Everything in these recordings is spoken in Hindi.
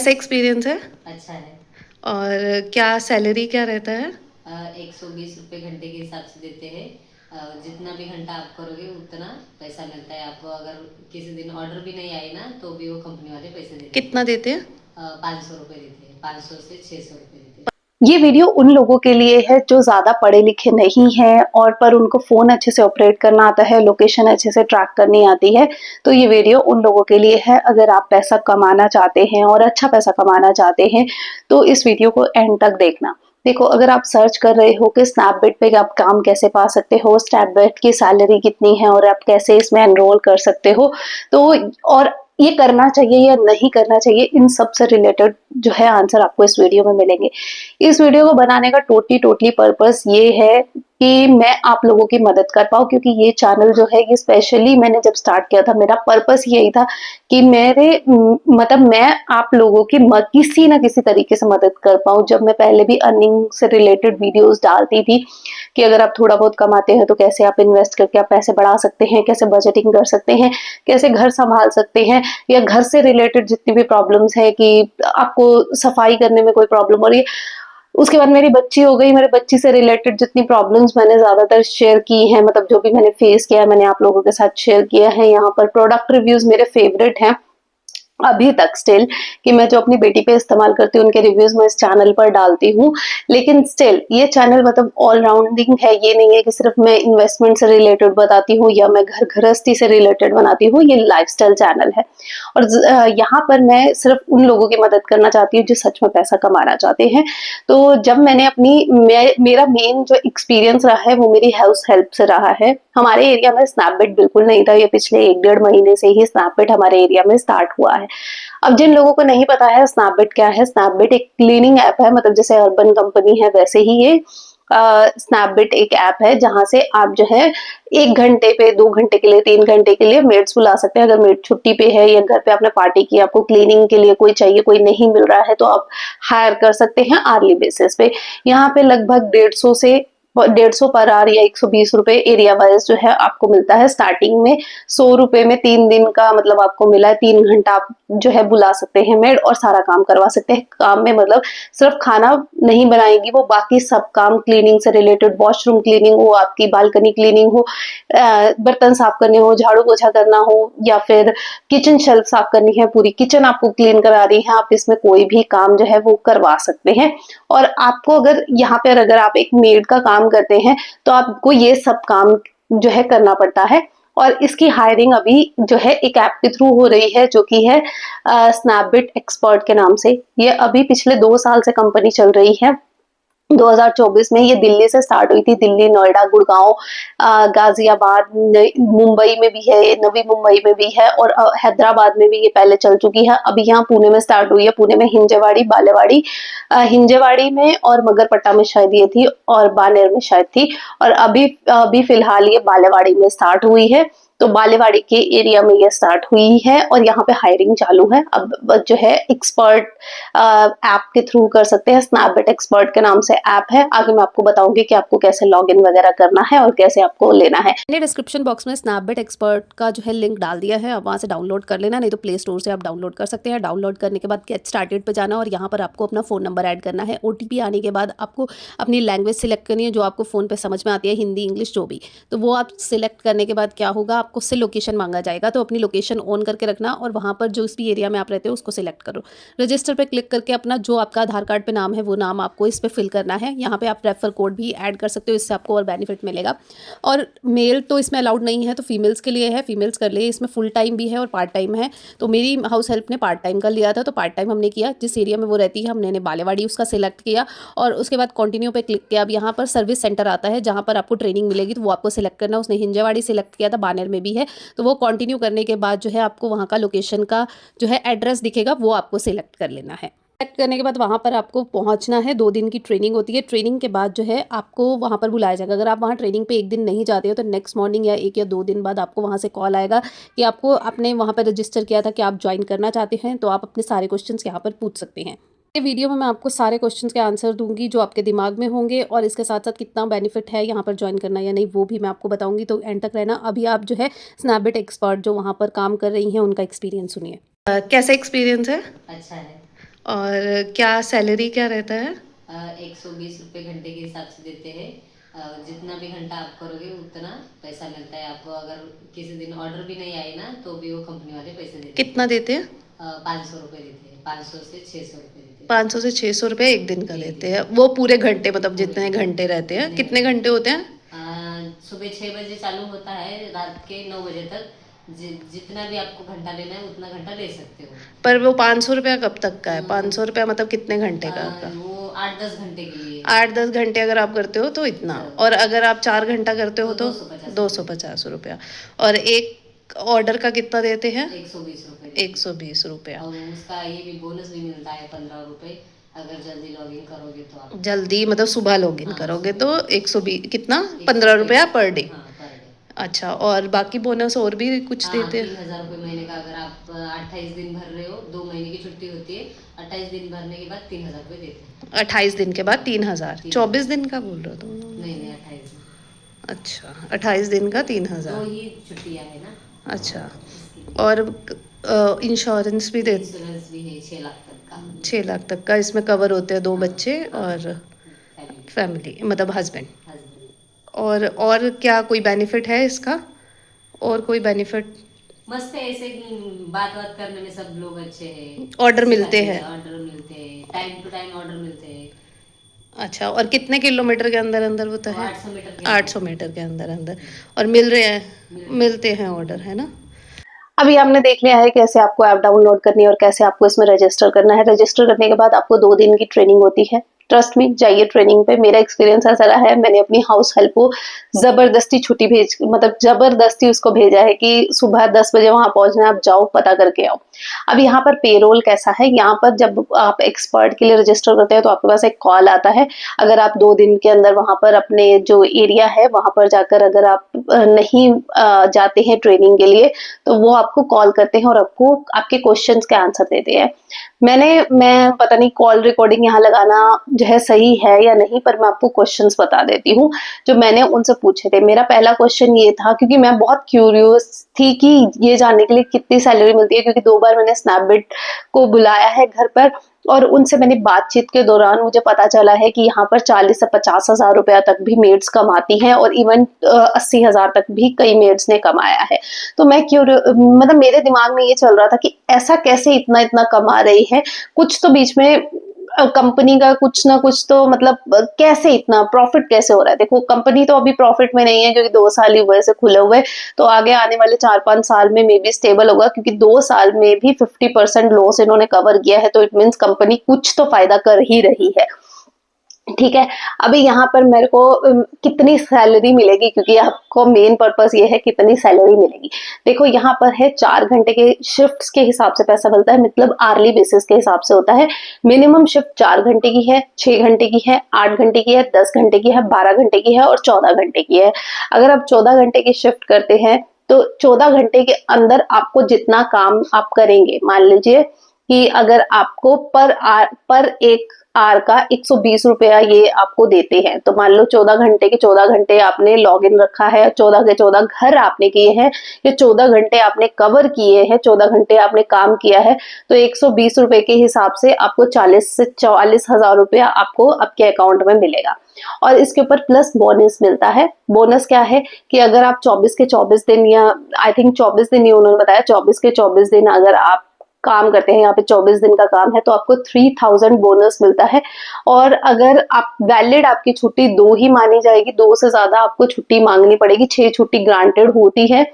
कैसा एक्सपीरियंस है? अच्छा है। और क्या सैलरी क्या रहता है? 120 रुपये घंटे के हिसाब से देते हैं। जितना भी घंटा आप करोगे उतना पैसा मिलता है आपको। अगर किसी दिन ऑर्डर भी नहीं आई ना तो भी वो कंपनी वाले पैसे देते कितना हैं। देते हैं? 500 रुपये देते हैं, 500 से 600 रुपये देते हैं। ये वीडियो उन लोगों के लिए है जो ज़्यादा पढ़े लिखे नहीं हैं और पर उनको फ़ोन अच्छे से ऑपरेट करना आता है, लोकेशन अच्छे से ट्रैक करनी आती है। तो ये वीडियो उन लोगों के लिए है। अगर आप पैसा कमाना चाहते हैं और अच्छा पैसा कमाना चाहते हैं तो इस वीडियो को एंड तक देखना। देखो, अगर आप सर्च कर रहे हो कि स्नैपबिट पे आप काम कैसे पा सकते हो, स्नैपबिट की सैलरी कितनी है और आप कैसे इसमें एनरोल कर सकते हो, तो और ये करना चाहिए या नहीं करना चाहिए, इन सब से रिलेटेड जो है आंसर आपको इस वीडियो में मिलेंगे। इस वीडियो को बनाने का टोटली पर्पस ये है कि मैं आप लोगों की मदद कर पाऊँ, क्योंकि ये चैनल जो है ये स्पेशली मैंने जब स्टार्ट किया था मेरा पर्पस यही था कि मतलब मैं आप लोगों की किसी ना किसी तरीके से मदद कर पाऊँ। जब मैं पहले भी अर्निंग से रिलेटेड वीडियोस डालती थी कि अगर आप थोड़ा बहुत कमाते हैं तो कैसे आप इन्वेस्ट करके आप पैसे बढ़ा सकते हैं, कैसे बजटिंग कर सकते हैं, कैसे घर संभाल सकते हैं, या घर से रिलेटेड जितनी भी प्रॉब्लम्स है कि आपको सफाई करने में कोई प्रॉब्लम हो रही है। उसके बाद मेरी बच्ची हो गई, मेरे बच्ची से रिलेटेड जितनी प्रॉब्लम्स मैंने ज़्यादातर शेयर की हैं, मतलब जो भी मैंने फेस किया है मैंने आप लोगों के साथ शेयर किया है। यहाँ पर प्रोडक्ट रिव्यूज़ मेरे फेवरेट हैं अभी तक स्टिल, कि मैं जो अपनी बेटी पे इस्तेमाल करती हूँ उनके रिव्यूज मैं इस चैनल पर डालती हूँ। लेकिन स्टिल ये चैनल मतलब ऑल राउंडिंग है, ये नहीं है कि सिर्फ मैं इन्वेस्टमेंट से रिलेटेड बताती हूँ या मैं घर गृहस्थी से रिलेटेड बनाती हूँ। ये लाइफस्टाइल चैनल है और यहाँ पर मैं सिर्फ उन लोगों की मदद करना चाहती हूँ जो सच में पैसा कमाना चाहते हैं। तो जब मैंने मेरा मेन जो एक्सपीरियंस रहा है वो मेरी हाउस हेल्प से रहा है। हमारे एरिया में स्नैपबिट बिल्कुल नहीं था, ये पिछले 1-1.5 महीने से ही स्नैपबिट हमारे एरिया में स्टार्ट हुआ है। अब जिन लोगों को नहीं पता है स्नैपबिट क्या है, स्नैपबिट एक क्लीनिंग ऐप है, मतलब जैसे अर्बन कंपनी है वैसे ही ये स्नैपबिट एक ऐप है जहां से आप जो है 1 घंटे पे, 2 घंटे के लिए, 3 घंटे के लिए मेड्स बुला सकते हैं। अगर मेड छुट्टी पे है या घर पे आपने पार्टी की, आपको क्लीनिंग के लिए कोई चाहिए, कोई नहीं मिल रहा है, तो आप हायर कर सकते हैं आर्ली बेसिस पे। यहाँ पे लगभग 150 पर आवर या 120 रुपए एरिया वाइज जो है आपको मिलता है। स्टार्टिंग में 100 रुपए में 3 दिन का मतलब आपको मिला है। 3 घंटा आप जो है बुला सकते हैं मेड और सारा काम करवा सकते हैं। काम में मतलब सिर्फ खाना नहीं बनाएगी वो, बाकी सब काम क्लीनिंग से रिलेटेड, वॉशरूम क्लीनिंग हो, आपकी बालकनी क्लीनिंग हो, बर्तन साफ करने हो, झाड़ू पोछा करना हो, या फिर किचन शेल्फ साफ करनी है, पूरी किचन आपको क्लीन करा रही है, आप इसमें कोई भी काम जो है वो करवा सकते हैं। और आपको अगर यहाँ पर अगर आप एक मेड का काम करते हैं तो आपको ये सब काम जो है करना पड़ता है। और इसकी हायरिंग अभी जो है एक ऐप के थ्रू हो रही है जो कि है स्नैपबिट एक्सपर्ट के नाम से। ये अभी पिछले 2 साल से कंपनी चल रही है। 2024 में ये दिल्ली से स्टार्ट हुई थी। दिल्ली, नोएडा, गुड़गांव, गाजियाबाद, मुंबई में भी है, नवी मुंबई में भी है और हैदराबाद में भी ये पहले चल चुकी है। अभी यहाँ पुणे में स्टार्ट हुई है। पुणे में हिंजेवाड़ी, बालेवाड़ी, हिंजेवाड़ी में और मगरपट्टा में शायद ये थी और बानेर में शायद थी। और अभी फिलहाल ये बालेवाड़ी में स्टार्ट हुई है। तो बालेवाड़ी के एरिया में ये स्टार्ट हुई है और यहाँ पे हायरिंग चालू है। अब जो है एक्सपर्ट ऐप के थ्रू कर सकते हैं। स्नैपबिट एक्सपर्ट के नाम से ऐप है। आगे मैं आपको बताऊंगी कि आपको कैसे लॉगिन वगैरह करना है और कैसे आपको लेना है। मैंने डिस्क्रिप्शन बॉक्स में स्नैपबिट एक्सपर्ट का जो है लिंक डाल दिया है, आप वहाँ से डाउनलोड कर लेना, नहीं तो प्ले स्टोर से आप डाउनलोड कर सकते हैं। डाउनलोड करने के बाद गेट स्टार्टेड पे जाना और यहाँ पर आपको अपना फ़ोन नंबर ऐड करना है। OTP आने के बाद आपको अपनी लैंग्वेज सिलेक्ट करनी है जो आपको फ़ोन पे समझ में आती है, हिंदी, इंग्लिश जो भी। तो वो आप सिलेक्ट करने के बाद क्या होगा, आपको उससे लोकेशन मांगा जाएगा, तो अपनी लोकेशन ऑन करके रखना और वहाँ पर जो इस भी एरिया में आप रहते हो उसको सिलेक्ट करो। रजिस्टर पे क्लिक करके अपना जो आपका आधार कार्ड पे नाम है वो नाम आपको इस पे फिल करना है। यहाँ पे आप रेफर कोड भी ऐड कर सकते हो, इससे आपको और बेनिफिट मिलेगा। और मेल तो इसमें अलाउड नहीं है, तो फीमेल्स के लिए है, फीमेल्स कर लिए। इसमें फुल टाइम भी है और पार्ट टाइम है। तो मेरी हाउस हेल्प ने पार्ट टाइम का लिया था, तो पार्ट टाइम हमने किया। जिस एरिया में वो रहती है हमने बालेवाड़ी उसका सिलेक्ट किया और उसके बाद कंटिन्यू पे क्लिक किया। अब यहाँ पर सर्विस सेंटर आता है जहाँ पर आपको ट्रेनिंग मिलेगी, तो वो आपको सिलेक्ट करना है। उसने हिंजेवाड़ी सिलेक्ट किया था, बानेर में भी है, तो वो कंटिन्यू करने के बाद जो है आपको वहाँ का लोकेशन का जो है एड्रेस दिखेगा, वो आपको सिलेक्ट कर लेना है। सेलेक्ट करने के बाद वहाँ पर आपको पहुँचना है। 2 दिन की ट्रेनिंग होती है। ट्रेनिंग के बाद जो है आपको वहाँ पर बुलाया जाएगा। अगर आप वहाँ ट्रेनिंग पे 1 दिन नहीं जाते हो तो नेक्स्ट मॉर्निंग या 1 या 2 दिन बाद आपको वहाँ से कॉल आएगा कि आपको आपने वहाँ पर रजिस्टर किया था कि आप ज्वाइन करना चाहते हैं, तो आप अपने सारे क्वेश्चंस यहाँ पर पूछ सकते हैं। ये वीडियो में मैं आपको सारे क्वेश्चंस के आंसर दूंगी जो आपके दिमाग में होंगे और इसके साथ साथ कितना बेनिफिट है यहाँ पर ज्वाइन करना या नहीं वो भी मैं आपको बताऊंगी, तो एंड तक रहना। अभी आप जो है स्नैपबिट एक्सपर्ट जो वहाँ पर काम कर रही हैं उनका एक्सपीरियंस सुनिए। कैसा एक्सपीरियंस है? अच्छा है। और क्या सैलरी क्या रहता है? 120 रुपये घंटे के हिसाब से देते हैं। जितना भी घंटा आप करोगे उतना पैसा मिलता है आपको। अगर किसी दिन ऑर्डर भी नहीं आए ना तो भी वो कंपनी वाले पैसे देते कितना देते हैं? हैं। 500 रुपये देते हैं, 500 से 600 रुपये देते हैं। 500 से 600 रुपये एक दिन का एक देते दिन हैं, वो पूरे घंटे मतलब पूरे जितने घंटे रहते हैं? जितने कितने घंटे होते हैं? सुबह 6 बजे चालू होता है, रात के 9 बजे तक। जितना भी आपको घंटा लेना है उतना घंटा ले सकते हो। पर वो 500 रुपया कब तक का है? 500 रुपया मतलब कितने घंटे का आपका? वो 8-10 घंटे के लिए। 8-10 घंटे अगर आप करते हो तो इतना, और अगर आप 4 घंटा करते हो तो 250 250 रुपया। और एक ऑर्डर का कितना देते हैं? 120 रुपये। 120 रुपया। और उसका ये भी बोनस भी मिलता है 15 रुपये। अगर जल्दी लॉगिन करोगे तो आप जल्दी मतलब सुबह लॉगिन हाँ, करोगे सुबह। तो 120 कितना, 15 रुपया पर डे? हाँ, पर डे। अच्छा, और बाकी बोनस और भी कुछ हाँ, देते हैं? 3000 रुपये महीने का। अगर आप 28 दिन भर रहे हो, 2 महीने की छुट्टी होती है, 28 दिन भरने के बाद 3000 रुपये देते हैं। 28 दिन के बाद 3000? 24 दिन का बोल रहे हो तुम? नहीं, 28 दिन। अच्छा, 28 दिन का 3000। 2 ही छुट्टियाँ है ना। अच्छा, और इंश्योरेंस भी दे? इंश्योरेंस भी है 6 लाख तक का। 6 लाख तक का इसमें कवर होते हैं, 2 हाँ, बच्चे हाँ, और फैमिली, फैमिली मतलब हस्बैंड। हस्बैंड। और क्या कोई बेनिफिट है इसका? और कोई बेनिफिट? मस्त है ऐसे कि बात बात करने में सब लोग अच्छे हैं। ऑर्डर मिलते हैं? ऑर्डर मिलते हैं, टाइम टू टाइम ऑर्डर मिलते हैं। अच्छा, और कितने किलोमीटर के अंदर अंदर होता है? 800 मीटर के 800 मीटर के अंदर अंदर। और मिल रहे हैं, मिलते हैं ऑर्डर, है ना? अभी आपने देख लिया है कैसे आपको ऐप डाउनलोड करनी है और कैसे आपको इसमें रजिस्टर करना है। रजिस्टर करने के बाद आपको 2 दिन की ट्रेनिंग होती है। ट्रस्ट मी, जाइए ट्रेनिंग पे। मेरा एक्सपीरियंस ऐसा रहा है, मैंने अपनी हाउस हेल्प को जबरदस्ती छुट्टी भेज, मतलब जबरदस्ती उसको भेजा है कि सुबह 10 बजे वहां पहुंचना है, आप जाओ पता करके आओ। अब यहाँ पर पेरोल कैसा है, यहाँ पर जब आप एक्सपर्ट के लिए रजिस्टर करते हैं तो आपके पास एक कॉल आता है। अगर आप 2 दिन के अंदर वहां पर अपने जो एरिया है वहां पर जाकर अगर आप नहीं जाते हैं ट्रेनिंग के लिए, तो वो आपको कॉल करते हैं और आपको आपके क्वेश्चंस के आंसर देते हैं। मैं पता नहीं कॉल रिकॉर्डिंग यहाँ लगाना जो है सही है या नहीं, पर मैं आपको क्वेश्चंस बता देती हूँ जो मैंने उनसे पूछे थे। मेरा पहला क्वेश्चन ये था, क्योंकि मैं बहुत क्यूरियस थी कि ये जानने के लिए कितनी सैलरी मिलती है, क्योंकि 2 बार मैंने स्नैपडील को बुलाया है घर पर और उनसे मैंने बातचीत के दौरान मुझे पता चला है कि यहाँ पर 40 से 50 हजार रुपया तक भी मेड्स कमाती हैं और इवन 80 हजार तक भी कई मेड्स ने कमाया है। तो मैं मतलब मेरे दिमाग में ये चल रहा था कि ऐसा कैसे इतना इतना कमा रही है, कुछ तो बीच में कंपनी का कुछ ना कुछ तो मतलब कैसे इतना प्रॉफिट कैसे हो रहा है। देखो कंपनी तो अभी प्रॉफिट में नहीं है क्योंकि 2 साल ही हुए से खुले हुए, तो आगे आने वाले 4-5 साल में मे बी स्टेबल होगा, क्योंकि 2 साल में भी 50% लॉस इन्होंने कवर किया है, तो इट मीन्स कंपनी कुछ तो फायदा कर ही रही है। ठीक है, अभी यहाँ पर मेरे को कितनी सैलरी मिलेगी, क्योंकि आपको मेन पर्पस ये है कितनी सैलरी मिलेगी। देखो यहाँ पर है 4 घंटे के शिफ्ट्स के हिसाब से पैसा मिलता है, मतलब आर्ली बेसिस के हिसाब से होता है। मिनिमम शिफ्ट 4 घंटे की है, 6 घंटे की है, 8 घंटे की है, 10 घंटे की है, 12 घंटे की है और 14 घंटे की है। अगर आप 14 घंटे की शिफ्ट करते हैं तो 14 घंटे के अंदर आपको जितना काम आप करेंगे, मान लीजिए कि अगर आपको पर एक आर का 120 रुपया ये आपको देते हैं, तो मान लो 14 घंटे के 14 घंटे आपने लॉग इन रखा है, 14 के 14 घर आपने किए हैं, ये 14 घंटे आपने कवर किए हैं, 14 घंटे आपने काम किया है, तो 120 रुपए के हिसाब से आपको 40 से 44 हजार रुपया आपको आपके अकाउंट में मिलेगा। और इसके ऊपर प्लस बोनस मिलता है। बोनस क्या है कि अगर आप 24 के 24 दिन, या आई थिंक 24 दिन ही उन्होंने बताया, 24 के 24 दिन अगर आप काम करते हैं, यहाँ पे 24 दिन का काम है, तो आपको 3000 बोनस मिलता है। और अगर आप वैलिड आपकी छुट्टी 2 ही मानी जाएगी, 2 से ज्यादा आपको छुट्टी मांगनी पड़ेगी। 6 छुट्टी ग्रांटेड होती है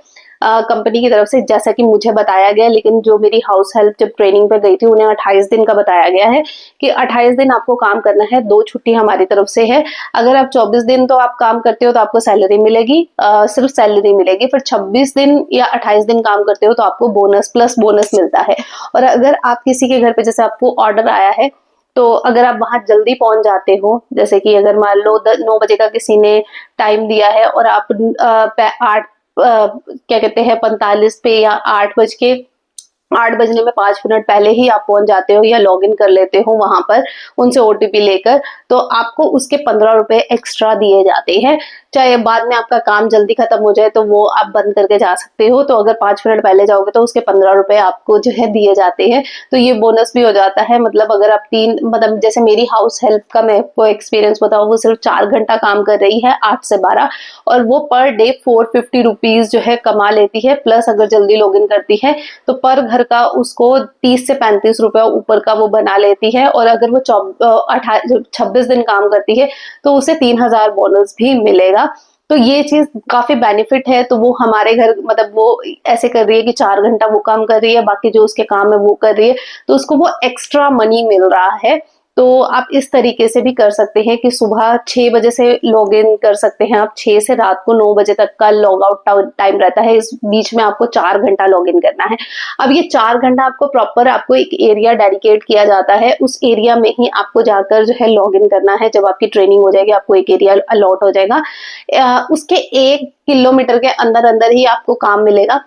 कंपनी की तरफ से, जैसा कि मुझे बताया गया। लेकिन जो मेरी हाउस हेल्प जब ट्रेनिंग पे गई थी उन्हें 28 दिन का बताया गया है कि 28 दिन आपको काम करना है, 2 छुट्टी हमारी तरफ से है। अगर आप 24 दिन तो आप काम करते हो तो आपको सैलरी मिलेगी, सिर्फ सैलरी मिलेगी। फिर 26 दिन या 28 दिन काम करते हो तो आपको बोनस प्लस बोनस मिलता है। और अगर आप किसी के घर पे, जैसे आपको ऑर्डर आया है, तो अगर आप वहां जल्दी पहुंच जाते हो, जैसे कि अगर मान लो 9 बजे का किसी ने टाइम दिया है और आप 8 क्या कहते हैं 45 पे या 8 बज के 8 बजने में 5 मिनट पहले ही आप पहुंच जाते हो या लॉग इन कर लेते हो वहां पर उनसे ओटीपी लेकर, तो आपको उसके 15 रुपए एक्स्ट्रा दिए जाते हैं। चाहे बाद में आपका काम जल्दी खत्म हो जाए तो वो आप बंद करके जा सकते हो, तो अगर 5 मिनट पहले जाओगे तो उसके 15 रुपए आपको जो है दिए जाते हैं। तो ये बोनस भी हो जाता है। मतलब अगर आप मतलब जैसे मेरी हाउस हेल्प का मैं आपको एक्सपीरियंस बताऊं, वो सिर्फ 4 घंटा काम कर रही है 8 से 12, और वो पर डे 450 रुपीज जो है कमा लेती है। प्लस अगर जल्दी लॉग इन करती है तो पर घर का उसको 30 से 35 रुपए ऊपर का वो बना लेती है। और अगर वो 26 दिन काम करती है तो उसे 3000 बोनस भी मिलेगा। तो ये चीज काफी बेनिफिट है। तो वो हमारे घर मतलब वो ऐसे कर रही है कि 4 घंटा वो काम कर रही है, बाकी जो उसके काम है वो कर रही है, तो उसको वो एक्स्ट्रा मनी मिल रहा है। तो आप इस तरीके से भी कर सकते हैं कि सुबह 6 बजे से लॉग इन कर सकते हैं आप, 6 से रात को 9 बजे तक का लॉग आउट टाइम रहता है। इस बीच में आपको 4 घंटा लॉग इन करना है। अब ये 4 घंटा आपको प्रॉपर आपको एक एरिया डेडिकेट किया जाता है, उस एरिया में ही आपको जाकर जो है लॉग इन करना है। जब आपकी ट्रेनिंग हो जाएगी आपको एक एरिया अलॉट हो जाएगा, उसके 1 किलोमीटर के अंदर अंदर ही आपको काम मिलेगा।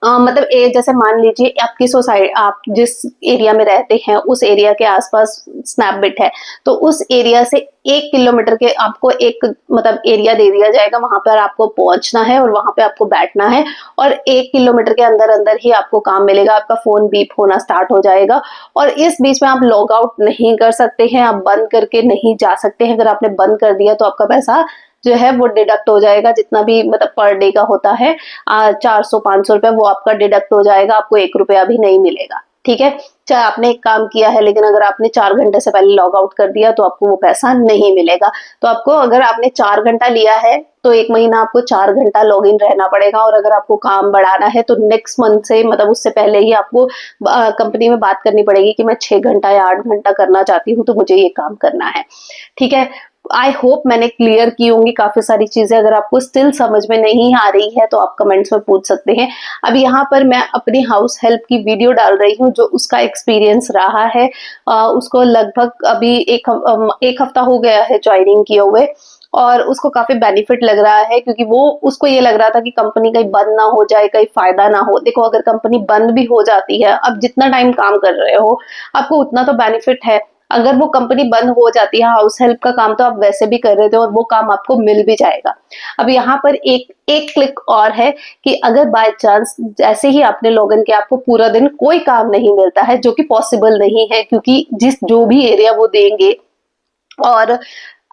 मतलब जैसे मान लीजिए आपकी सोसाइटी, आप जिस एरिया में रहते हैं उस एरिया के आसपास स्नैपबिट है, तो उस एरिया से 1 किलोमीटर के आपको एक मतलब एरिया दे दिया जाएगा, वहां पर आपको पहुंचना है और वहां पे आपको बैठना है, और 1 किलोमीटर के अंदर अंदर ही आपको काम मिलेगा। आपका फोन बीप होना स्टार्ट हो जाएगा, और इस बीच में आप लॉग आउट नहीं कर सकते हैं, आप बंद करके नहीं जा सकते हैं। अगर आपने बंद कर दिया तो आपका पैसा जो है वो डिडक्ट हो जाएगा, जितना भी मतलब पर डे का होता है 400-500 रुपए, वो आपका डिडक्ट हो जाएगा, आपको 1 रुपया भी नहीं मिलेगा। ठीक है, चाहे आपने एक काम किया है, लेकिन अगर आपने 4 घंटे से पहले लॉग आउट कर दिया तो आपको वो पैसा नहीं मिलेगा। तो आपको अगर आपने 4 घंटा लिया है तो 1 महीना आपको 4 घंटा लॉग इन रहना पड़ेगा, और अगर आपको काम बढ़ाना है तो नेक्स्ट मंथ से मतलब उससे पहले ही आपको कंपनी में बात करनी पड़ेगी कि मैं 6 घंटा या 8 घंटा करना चाहती हूँ, तो मुझे ये काम करना है। ठीक है, आई होप मैंने क्लियर की होंगी काफी सारी चीजें। अगर आपको स्टिल समझ में नहीं आ रही है तो आप कमेंट्स में पूछ सकते हैं। अब यहाँ पर मैं अपनी हाउस हेल्प की वीडियो डाल रही हूँ, जो उसका एक्सपीरियंस रहा है। उसको लगभग अभी एक हफ्ता हो गया है ज्वाइनिंग किए हुए, और उसको काफी बेनिफिट लग रहा है, क्योंकि वो उसको ये लग रहा था कि कंपनी कहीं बंद ना हो जाए, कहीं फायदा ना हो। देखो, अगर कंपनी बंद भी हो जाती है, अब जितना टाइम काम कर रहे हो आपको उतना तो बेनिफिट है। अगर वो कंपनी बंद हो जाती है, हाउस हेल्प का काम तो आप वैसे भी कर रहे थे और वो काम आपको मिल भी जाएगा। अब यहाँ पर एक क्लिक और है कि अगर बाय चांस जैसे ही आपने लॉग इन किया आपको पूरा दिन कोई काम नहीं मिलता है, जो कि पॉसिबल नहीं है, क्योंकि जो भी एरिया वो देंगे, और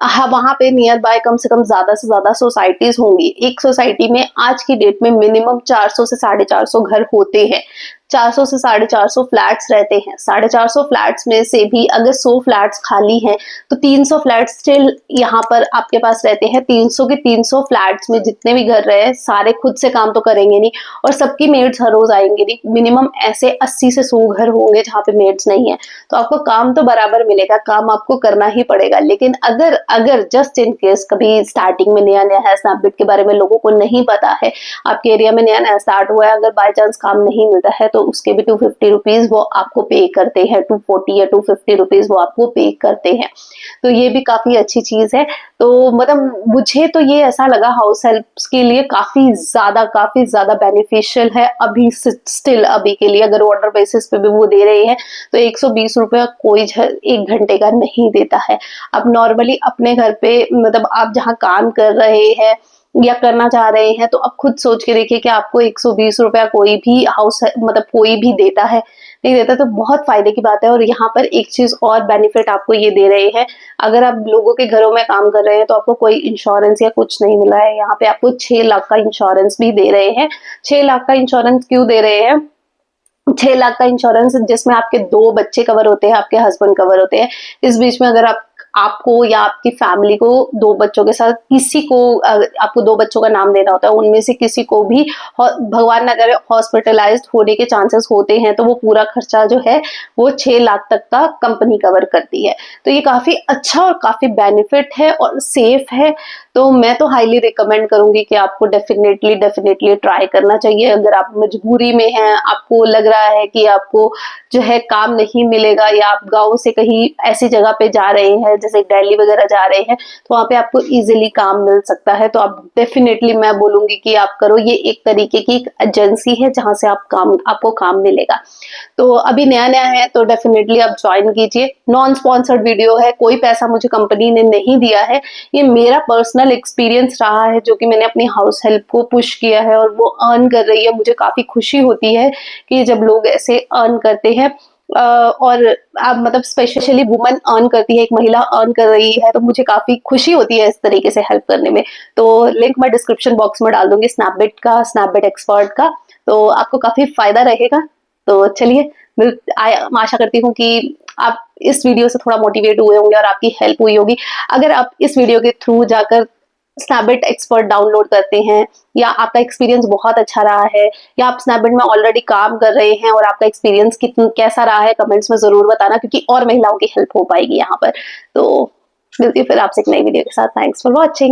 हाँ, वहां पे नियर बाय कम से कम ज्यादा से ज्यादा सोसाइटीज होंगी। एक सोसाइटी में आज की डेट में मिनिमम 400 से 450 घर होते हैं, 400 से 450 फ्लैट्स रहते हैं। 450 फ्लैट्स में से भी अगर 100 फ्लैट्स खाली हैं तो 300 फ्लैट्स स्टिल यहाँ पर आपके पास रहते हैं। 300 के 300 फ्लैट्स में जितने भी घर रहे, सारे खुद से काम तो करेंगे नहीं, और सबकी मेड्स हर रोज आएंगे नहीं। मिनिमम ऐसे 80 से 100 घर होंगे जहाँ पे मेड्स नहीं है, तो आपको काम तो बराबर मिलेगा, काम आपको करना ही पड़ेगा। लेकिन अगर जस्ट इन केस कभी स्टार्टिंग में नया है, स्नैपडिट के बारे में लोगों को नहीं पता है, आपके एरिया में नया स्टार्ट हुआ है, अगर बाय चांस काम नहीं मिलता है तो उसके भी 250 रुपीज वो आपको पे करते हैं, 240 या 250 रुपीज वो आपको पे करते हैं। तो ये भी काफी अच्छी चीज है। तो मतलब मुझे तो ये ऐसा लगा हाउस हेल्प्स के लिए काफी ज्यादा बेनिफिशियल है अभी स्टिल अभी के लिए। अगर ऑर्डर बेसिस पे भी वो दे रहे हैं तो 120 रुपया कोई 1 घंटे का नहीं देता है। अब नॉर्मली अपने घर पे मतलब आप जहाँ काम कर रहे हैं या करना चाह रहे हैं, तो अब खुद सोच के देखिए कि आपको 120 रुपया कोई भी हाउस मतलब कोई भी देता है, नहीं देता, तो बहुत फायदे की बात है। और यहाँ पर एक चीज और बेनिफिट आपको ये दे रहे हैं, अगर आप लोगों के घरों में काम कर रहे हैं तो आपको कोई इंश्योरेंस या कुछ नहीं मिला है। यहाँ पे आपको 6 लाख का इंश्योरेंस भी दे रहे हैं। 6 लाख का इंश्योरेंस क्यों दे रहे हैं? 6 लाख का इंश्योरेंस जिसमें आपके 2 बच्चे कवर होते हैं, आपके हस्बैंड कवर होते हैं। इस बीच में अगर आपको या आपकी फैमिली को 2 बच्चों के साथ किसी को आपको 2 बच्चों का नाम देना होता है, उनमें से किसी को भी भगवान न करे हॉस्पिटलाइज्ड होने के चांसेस होते हैं, तो वो पूरा खर्चा जो है वो 6 लाख तक का कंपनी कवर करती है। तो ये काफी अच्छा और काफी बेनिफिट है और सेफ है। तो मैं तो हाईली रिकमेंड करूंगी कि आपको डेफिनेटली ट्राई करना चाहिए। अगर आप मजबूरी में हैं, आपको लग रहा है कि आपको जो है काम नहीं मिलेगा, या आप गाँव से कहीं ऐसी जगह पे जा रहे हैं जैसे दिल्ली वगैरह जा रहे हैं, तो वहाँ पे आपको इजीली काम मिल सकता है। तो आप डेफिनेटली मैं बोलूंगी कि आप करो। ये एक तरीके की एक एजेंसी है जहाँ से आपको काम मिलेगा। तो अभी नया नया है तो डेफिनेटली आप ज्वाइन कीजिए। नॉन स्पॉन्सर्ड वीडियो है, कोई पैसा मुझे कंपनी ने नहीं दिया है। ये मेरा पर्सनल एक्सपीरियंस रहा है जो कि मैंने अपनी हाउस हेल्प को पुश किया है और वो अर्न कर रही है। मुझे काफी खुशी होती है कि जब लोग ऐसे अर्न करते हैं। और आप मतलब स्पेशली वुमन अर्न करती है, एक महिला अर्न कर रही है, तो मुझे काफी खुशी होती है इस तरीके से हेल्प करने में। तो लिंक मैं डिस्क्रिप्शन बॉक्स में डाल दूंगी स्नैपबिट एक्सपर्ट का, तो आपको काफी फायदा रहेगा। तो चलिए, मैं आशा करती हूँ कि आप इस वीडियो से थोड़ा मोटिवेट हुए होंगे और आपकी हेल्प हुई होगी। अगर आप इस वीडियो के थ्रू जाकर स्नैपबिट एक्सपर्ट डाउनलोड करते हैं, या आपका एक्सपीरियंस बहुत अच्छा रहा है, या आप स्नैपबिट में ऑलरेडी काम कर रहे हैं और आपका एक्सपीरियंस कैसा रहा है, कमेंट्स में जरूर बताना, क्योंकि और महिलाओं की हेल्प हो पाएगी यहाँ पर। तो मिलती हूँ फिर आपसे एक नई वीडियो के साथ। Thanks for watching.